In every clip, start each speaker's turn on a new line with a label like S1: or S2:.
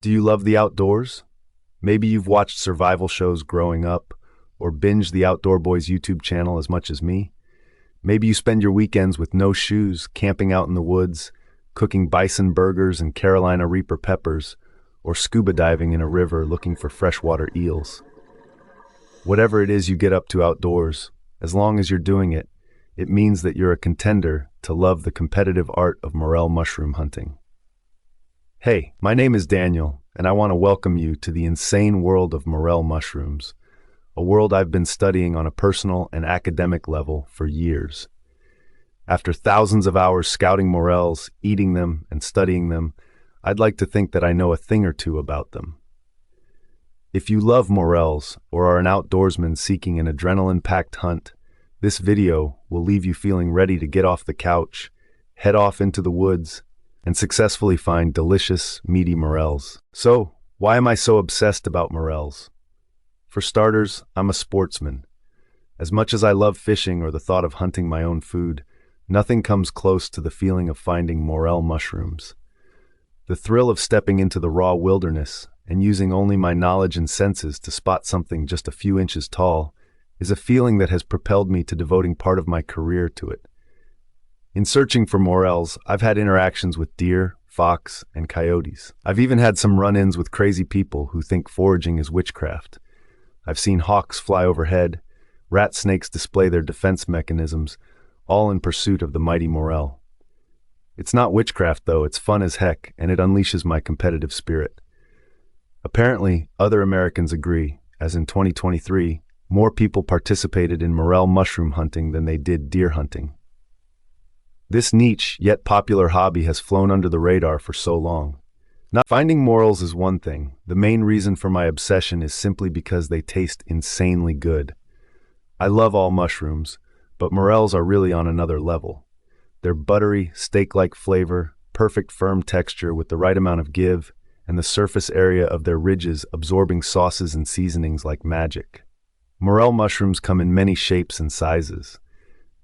S1: Do you love the outdoors? Maybe you've watched survival shows growing up, or binged the Outdoor Boys YouTube channel as much as me. Maybe you spend your weekends with no shoes, camping out in the woods, cooking bison burgers and Carolina Reaper peppers, or scuba diving in a river looking for freshwater eels. Whatever it is you get up to outdoors, as long as you're doing it, it means that you're a contender to love the competitive art of morel mushroom hunting. Hey, my name is Daniel, and I want to welcome you to the insane world of morel mushrooms, a world I've been studying on a personal and academic level for years. After thousands of hours scouting morels, eating them, and studying them, I'd like to think that I know a thing or two about them. If you love morels or are an outdoorsman seeking an adrenaline-packed hunt, this video will leave you feeling ready to get off the couch, head off into the woods, and successfully find delicious, meaty morels. So, why am I so obsessed about morels? For starters, I'm a sportsman. As much as I love fishing or the thought of hunting my own food, nothing comes close to the feeling of finding morel mushrooms. The thrill of stepping into the raw wilderness and using only my knowledge and senses to spot something just a few inches tall is a feeling that has propelled me to devoting part of my career to it. In searching for morels, I've had interactions with deer, fox, and coyotes. I've even had some run-ins with crazy people who think foraging is witchcraft. I've seen hawks fly overhead, rat snakes display their defense mechanisms, all in pursuit of the mighty morel. It's not witchcraft though, it's fun as heck, and it unleashes my competitive spirit. Apparently, other Americans agree, as in 2023, more people participated in morel mushroom hunting than they did deer hunting. This niche, yet popular hobby has flown under the radar for so long. Not finding morels is one thing. The main reason for my obsession is simply because they taste insanely good. I love all mushrooms, but morels are really on another level. Their buttery, steak-like flavor, perfect firm texture with the right amount of give, and the surface area of their ridges absorbing sauces and seasonings like magic. Morel mushrooms come in many shapes and sizes.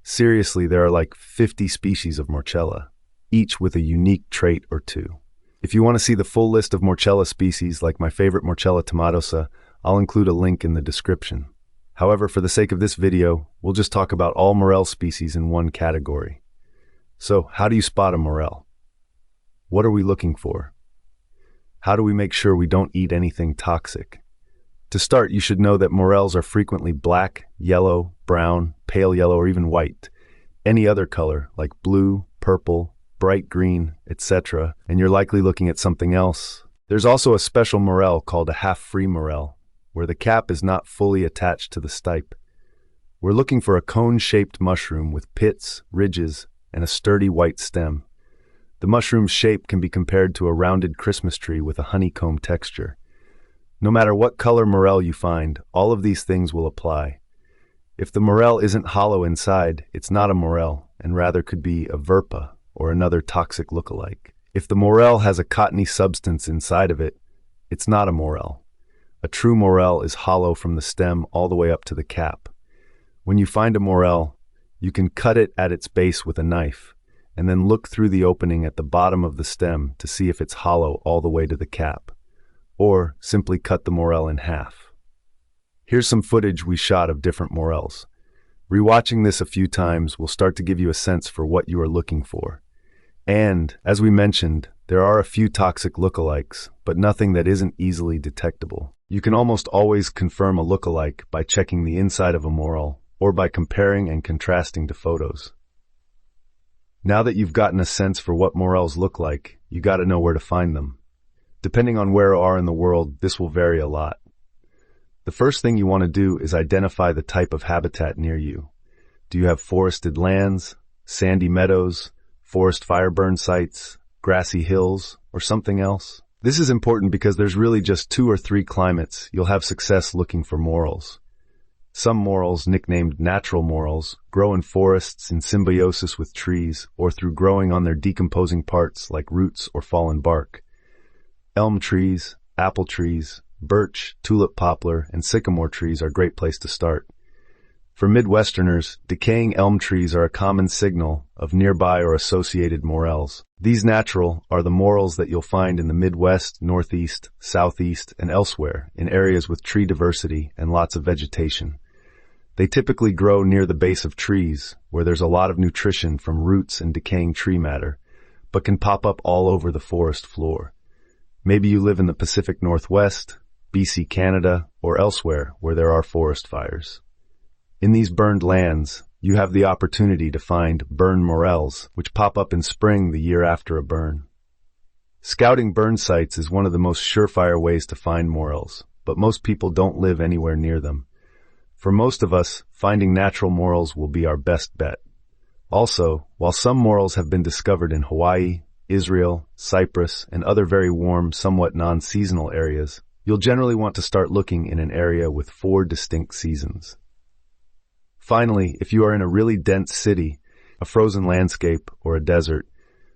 S1: Seriously, there are like 50 species of morchella, each with a unique trait or two. If you want to see the full list of morchella species, like my favorite Morchella tomatosa, I'll include a link in the description. However, for the sake of this video, we'll just talk about all morel species in one category. So, how do you spot a morel? What are we looking for? How do we make sure we don't eat anything toxic? To start, you should know that morels are frequently black, yellow, brown, pale yellow, or even white. Any other color, like blue, purple, bright green, etc., and you're likely looking at something else. There's also a special morel called a half-free morel, where the cap is not fully attached to the stipe. We're looking for a cone-shaped mushroom with pits, ridges, and a sturdy white stem. The mushroom's shape can be compared to a rounded Christmas tree with a honeycomb texture. No matter what color morel you find, all of these things will apply. If the morel isn't hollow inside, it's not a morel, and rather could be a verpa, or another toxic lookalike. If the morel has a cottony substance inside of it, it's not a morel. A true morel is hollow from the stem all the way up to the cap. When you find a morel, you can cut it at its base with a knife, and then look through the opening at the bottom of the stem to see if it's hollow all the way to the cap. Or simply cut the morel in half. Here's some footage we shot of different morels. Rewatching this a few times will start to give you a sense for what you are looking for. And, as we mentioned, there are a few toxic lookalikes, but nothing that isn't easily detectable. You can almost always confirm a lookalike by checking the inside of a morel, or by comparing and contrasting to photos. Now that you've gotten a sense for what morels look like, you gotta know where to find them. Depending on where you are in the world, this will vary a lot. The first thing you want to do is identify the type of habitat near you. Do you have forested lands, sandy meadows, forest fire burn sites, grassy hills, or something else? This is important because there's really just 2 or 3 climates you'll have success looking for morels. Some morels, nicknamed natural morels, grow in forests in symbiosis with trees or through growing on their decomposing parts like roots or fallen bark. Elm trees, apple trees, birch, tulip poplar, and sycamore trees are a great place to start. For Midwesterners, decaying elm trees are a common signal of nearby or associated morels. These natural are the morels that you'll find in the Midwest, Northeast, Southeast, and elsewhere in areas with tree diversity and lots of vegetation. They typically grow near the base of trees, where there's a lot of nutrition from roots and decaying tree matter, but can pop up all over the forest floor. Maybe you live in the Pacific Northwest, BC, Canada, or elsewhere where there are forest fires. In these burned lands, you have the opportunity to find burn morels, which pop up in spring the year after a burn. Scouting burn sites is one of the most surefire ways to find morels, but most people don't live anywhere near them. For most of us, finding natural morels will be our best bet. Also, while some morels have been discovered in Hawaii, Israel, Cyprus, and other very warm, somewhat non-seasonal areas, you'll generally want to start looking in an area with 4 distinct seasons. Finally, if you are in a really dense city, a frozen landscape, or a desert,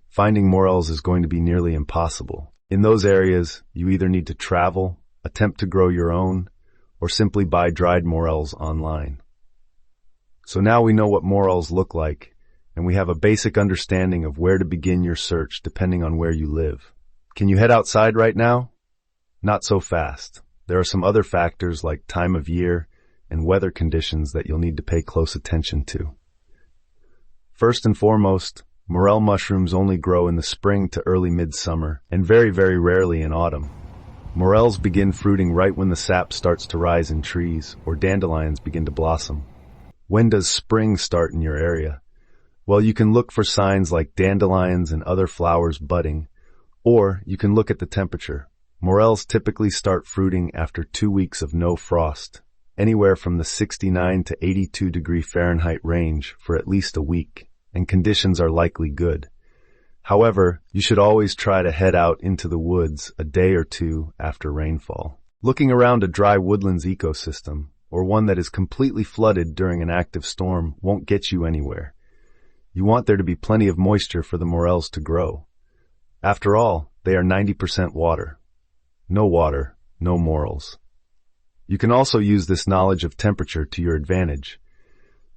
S1: finding morels is going to be nearly impossible. In those areas, you either need to travel, attempt to grow your own, or simply buy dried morels online. So now we know what morels look like, and we have a basic understanding of where to begin your search depending on where you live. Can you head outside right now? Not so fast. There are some other factors like time of year and weather conditions that you'll need to pay close attention to. First and foremost, morel mushrooms only grow in the spring to early midsummer and very, very rarely in autumn. Morels begin fruiting right when the sap starts to rise in trees or dandelions begin to blossom. When does spring start in your area? Well, you can look for signs like dandelions and other flowers budding, or you can look at the temperature. Morels typically start fruiting after 2 weeks of no frost, anywhere from the 69 to 82 degree Fahrenheit range for at least a week, and conditions are likely good. However, you should always try to head out into the woods a day or two after rainfall. Looking around a dry woodlands ecosystem, or one that is completely flooded during an active storm, won't get you anywhere. You want there to be plenty of moisture for the morels to grow. After all, they are 90% water. No water, no morels. You can also use this knowledge of temperature to your advantage.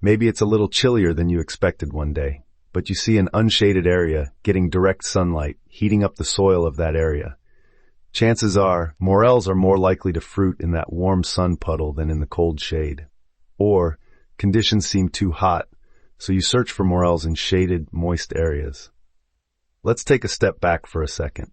S1: Maybe it's a little chillier than you expected one day, but you see an unshaded area getting direct sunlight, heating up the soil of that area. Chances are, morels are more likely to fruit in that warm sun puddle than in the cold shade. Or, conditions seem too hot, so you search for morels in shaded, moist areas. Let's take a step back for a second.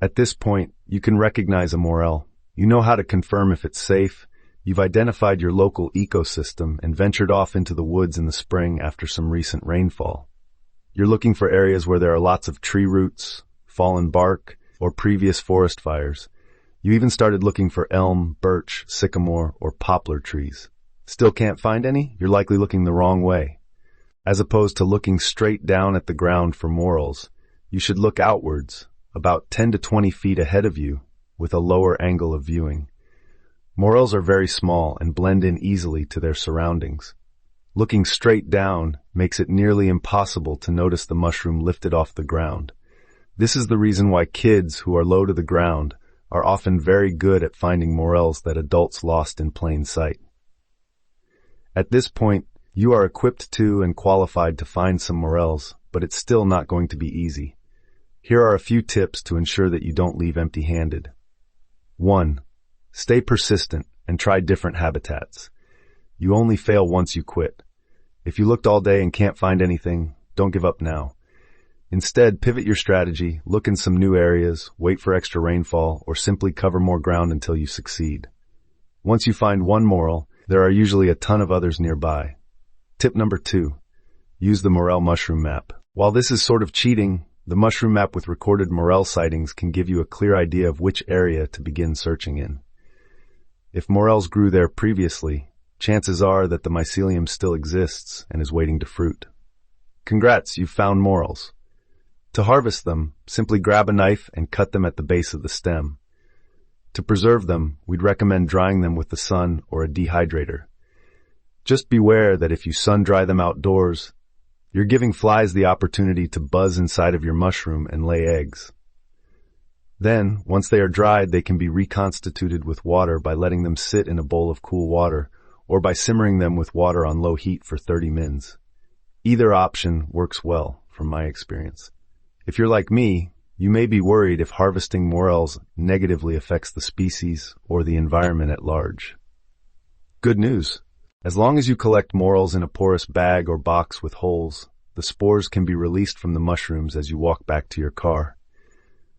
S1: At this point, you can recognize a morel. You know how to confirm if it's safe. You've identified your local ecosystem and ventured off into the woods in the spring after some recent rainfall. You're looking for areas where there are lots of tree roots, fallen bark, or previous forest fires. You even started looking for elm, birch, sycamore, or poplar trees. Still can't find any? You're likely looking the wrong way. As opposed to looking straight down at the ground for morels, you should look outwards, about 10 to 20 feet ahead of you, with a lower angle of viewing. Morels are very small and blend in easily to their surroundings. Looking straight down makes it nearly impossible to notice the mushroom lifted off the ground. This is the reason why kids who are low to the ground are often very good at finding morels that adults lost in plain sight. At this point, you are equipped to and qualified to find some morels, but it's still not going to be easy. Here are a few tips to ensure that you don't leave empty-handed. 1. Stay persistent and try different habitats. You only fail once you quit. If you looked all day and can't find anything, don't give up now. Instead, pivot your strategy, look in some new areas, wait for extra rainfall, or simply cover more ground until you succeed. Once you find one morel, there are usually a ton of others nearby. Tip number 2. Use the Morel Mushroom map. While this is sort of cheating, the mushroom map with recorded morel sightings can give you a clear idea of which area to begin searching in. If morels grew there previously, chances are that the mycelium still exists and is waiting to fruit. Congrats, you've found morels. To harvest them, simply grab a knife and cut them at the base of the stem. To preserve them, we'd recommend drying them with the sun or a dehydrator. Just beware that if you sun-dry them outdoors, you're giving flies the opportunity to buzz inside of your mushroom and lay eggs. Then, once they are dried, they can be reconstituted with water by letting them sit in a bowl of cool water or by simmering them with water on low heat for 30 mins. Either option works well, from my experience. If you're like me, you may be worried if harvesting morels negatively affects the species or the environment at large. Good news. As long as you collect morels in a porous bag or box with holes, the spores can be released from the mushrooms as you walk back to your car.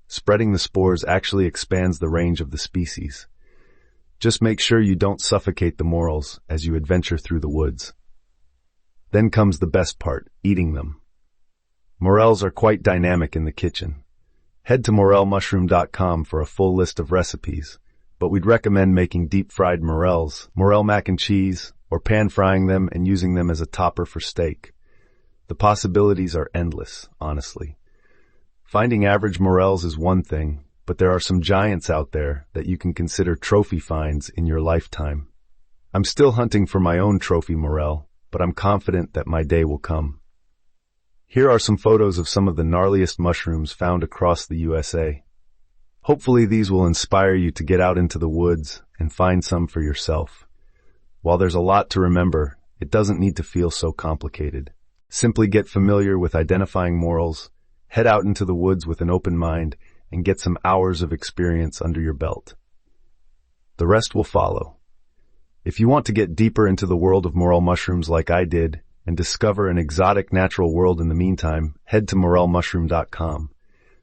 S1: Spreading the spores actually expands the range of the species. Just make sure you don't suffocate the morels as you adventure through the woods. Then comes the best part, eating them. Morels are quite dynamic in the kitchen. Head to morelmushroom.com for a full list of recipes, but we'd recommend making deep-fried morels, morel mac and cheese, or pan-frying them and using them as a topper for steak. The possibilities are endless, honestly. Finding average morels is one thing, but there are some giants out there that you can consider trophy finds in your lifetime. I'm still hunting for my own trophy morel, but I'm confident that my day will come. Here are some photos of some of the gnarliest mushrooms found across the USA. Hopefully these will inspire you to get out into the woods and find some for yourself. While there's a lot to remember, it doesn't need to feel so complicated. Simply get familiar with identifying morels, head out into the woods with an open mind, and get some hours of experience under your belt. The rest will follow. If you want to get deeper into the world of morel mushrooms like I did, and discover an exotic natural world in the meantime, head to morelmushroom.com.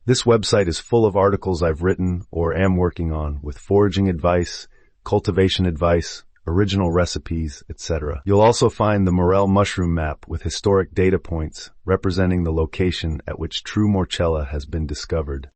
S1: This website is full of articles I've written or am working on with foraging advice, cultivation advice, original recipes, etc. You'll also find the Morel Mushroom map with historic data points representing the location at which true Morchella has been discovered.